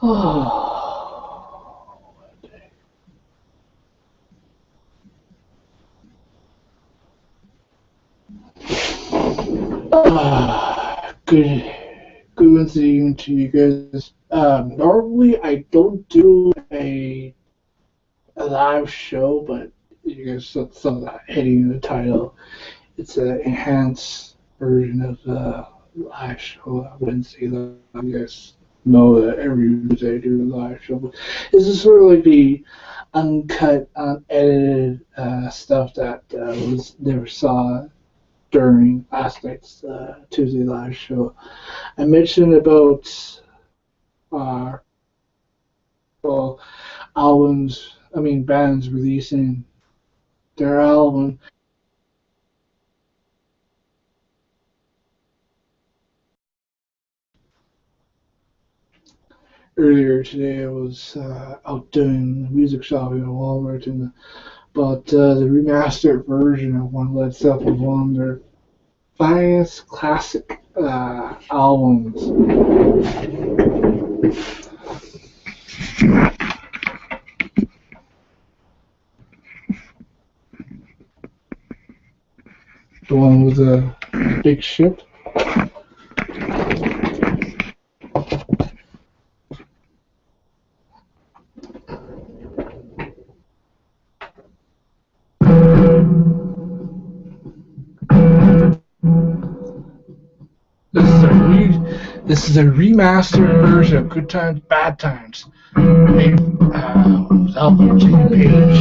Oh, good Wednesday evening to you guys. Normally I don't do a live show, but you guys saw that heading in the title. It's an enhanced version of the live show Wednesday. You guys know that every Wednesday I do a live show, but this is sort of like the uncut, unedited stuff that was never saw during last night's Tuesday live show. I mentioned about uh, well, bands releasing their album. Earlier today, I was out doing music shopping at Walmart and bought the remastered version of one Led Zeppelin, one of their finest classic albums. The one with the big ship. This is a remastered version of Good Times, Bad Times, made without Jimmy Page.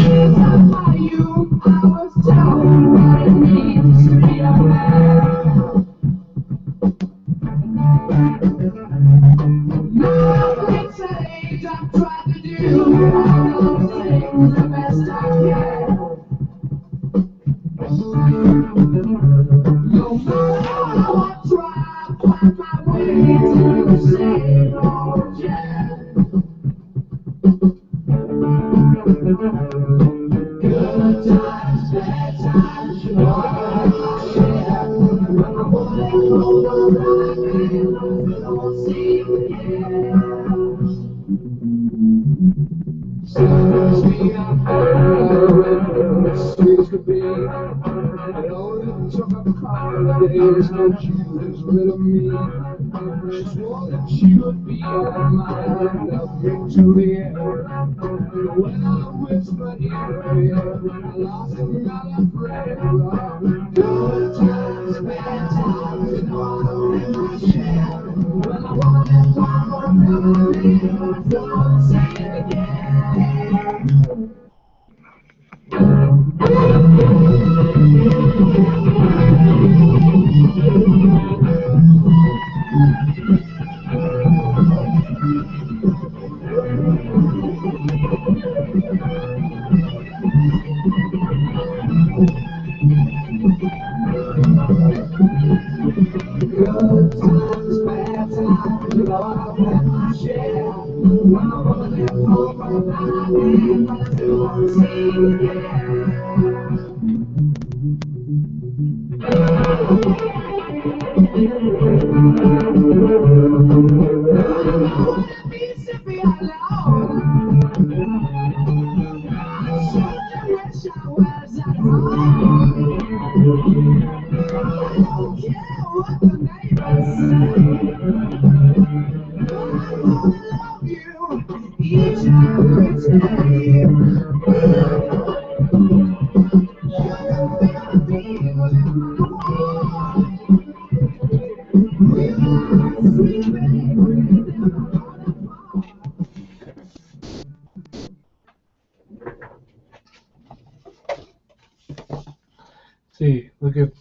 See, look at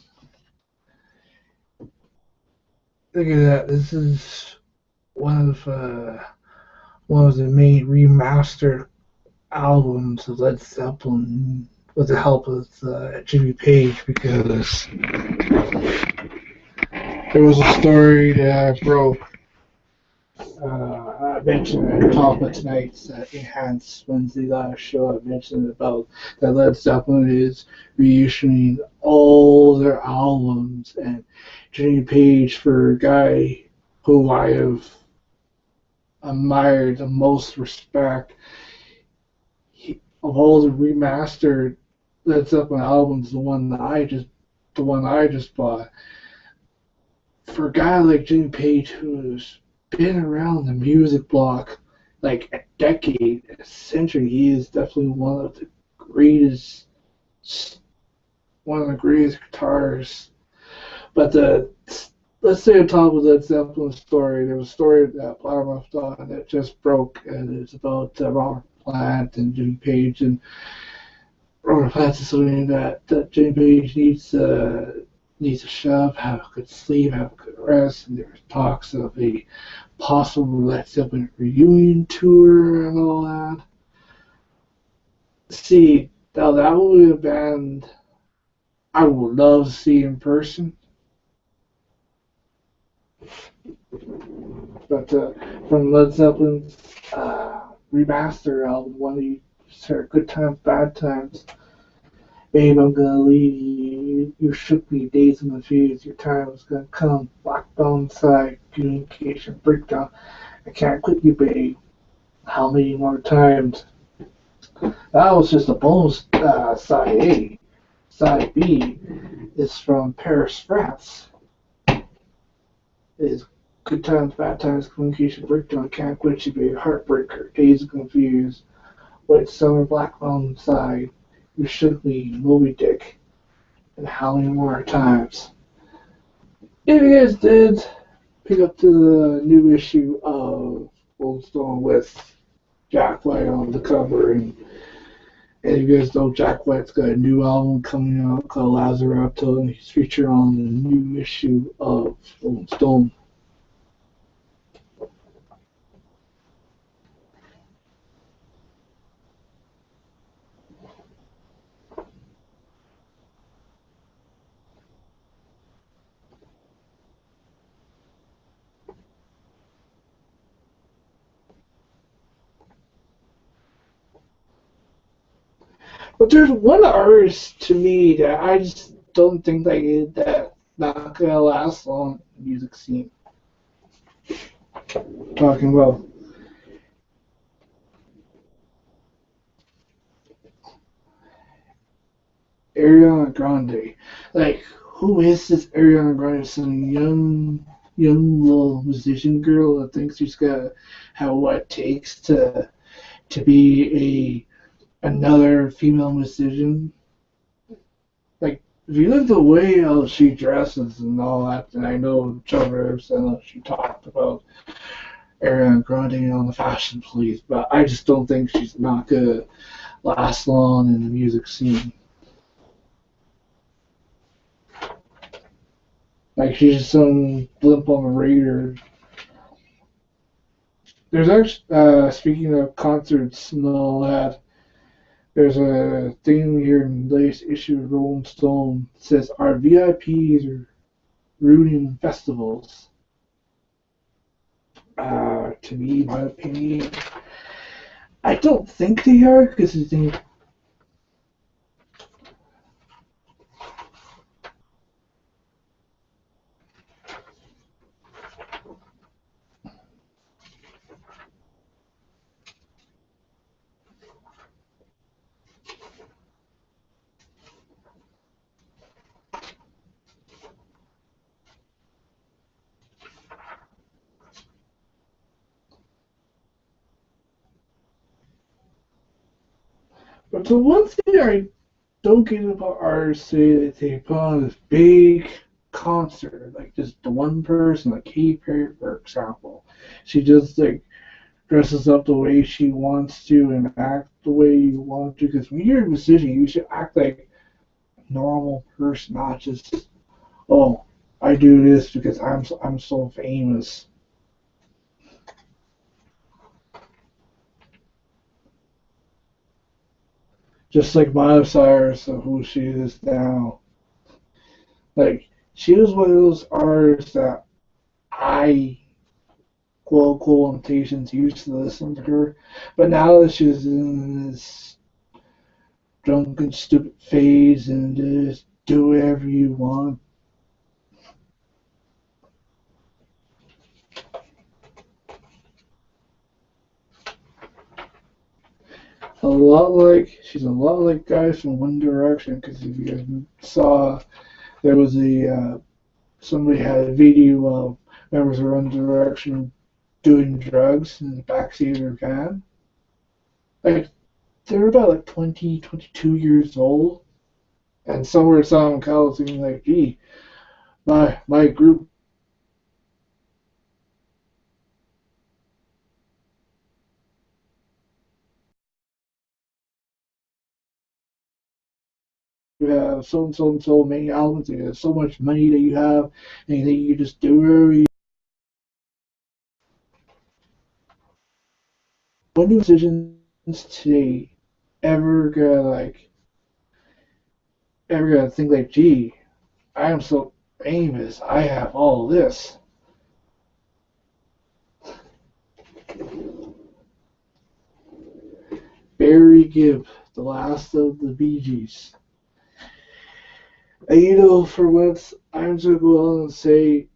that. This is one of the main remastered albums of Led Zeppelin with the help of Jimmy Page, because there was a story that I broke. I mentioned at the top of tonight's enhanced Wednesday live show. I mentioned about that Led Zeppelin is reissuing all their albums, and Jimmy Page, for a guy who I have admire the most respect. Of all the remastered Led Zeppelin albums, the one I just bought. For a guy like Jimmy Page, who's been around the music block like a decade, a century, he is definitely greatest, one of the greatest guitarists. But let's say on top of Led Zeppelin story, there was a story that Flower left on that just broke, and it's about Robert Plant and Jimmy Page. And Robert Plant is something that Jimmy Page needs to shove, have a good sleep, have a good rest, and there's talks of a possible Led Zeppelin reunion tour and all that. See, now that would be a band I would love to see in person. But from Led Zeppelin's remaster album, one of you heard Good Times, Bad Times, Babe, I'm gonna leave you. You shook me, days and confused. Your time was gonna come. Locked on side, communication breakdown. I can't quit you, babe. How many more times? That was just a bonus side A. Side B is from Paris, France. It is Good Times, Bad Times, Communication Breakdown, Can't Quit You, Babe, Heartbreaker, Days of Confused, White Summer, Black Mountain Side, You Shook Me, Moby Dick, and How Many More Times. If you guys did pick up the new issue of Rolling Stone with Jack White on the cover, and you guys know Jack White's got a new album coming out called Lazaretto, and he's featured on the new issue of Rolling Stone. But there's one artist to me that I just don't think that not gonna last long in the music scene. Talking about Ariana Grande. Like, who is this Ariana Grande? Some young little musician girl that thinks she's got have what it takes to be another female musician. Like, if you look the way how she dresses and all that, and I know Joe Rivers and she talked about Ariana Grande on the Fashion Police, but I just don't think she's not gonna last long in the music scene. Like, she's just some blimp on the radar. There's actually, speaking of concerts and all that, there's a thing here in the latest issue of Rolling Stone that says, our VIPs are ruining festivals. To me, in my opinion, I don't think they are, because I think but the one thing I don't get about artists say that they put on this big concert, like just the one person, like Katy Perry, for example. She just like dresses up the way she wants to and act the way you want to. Because when you're a musician, you should act like a normal person, not just, oh, I do this because I'm so famous. Just like Miley Cyrus, of who she is now. Like, she was one of those artists that I, quote quotations, used to listen to her. But now that she's in this drunken, stupid phase and just do whatever you want. she's a lot like guys from One Direction. Because if you guys saw, there was somebody had a video of members of One Direction doing drugs in the backseat of their van. Like they're about like 20, 22 years old, and somewhere some Cal thinking like, gee, my group you have so and so and so many albums, you have so much money that you have, and you think you just do whatever you. When do decisions today ever gonna think like, gee, I am so famous, I have all this. Barry Gibb, the last of the Bee Gees. And for once, I'm just gonna go on and say,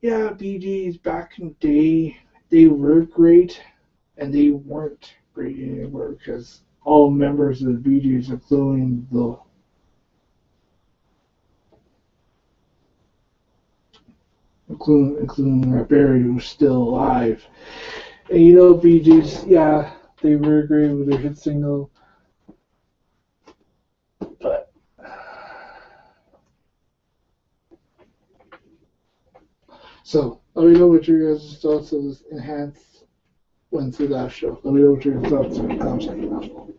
yeah, Bee Gees back in the day, they were great, and they weren't great anymore because all members of the Bee Gees, including Barry, who's still alive. And Bee Gees, yeah, they were great with their hit single, but so let me know what your guys' thoughts of this enhanced Wednesday Live show. Let me know what your thoughts are in the comments section.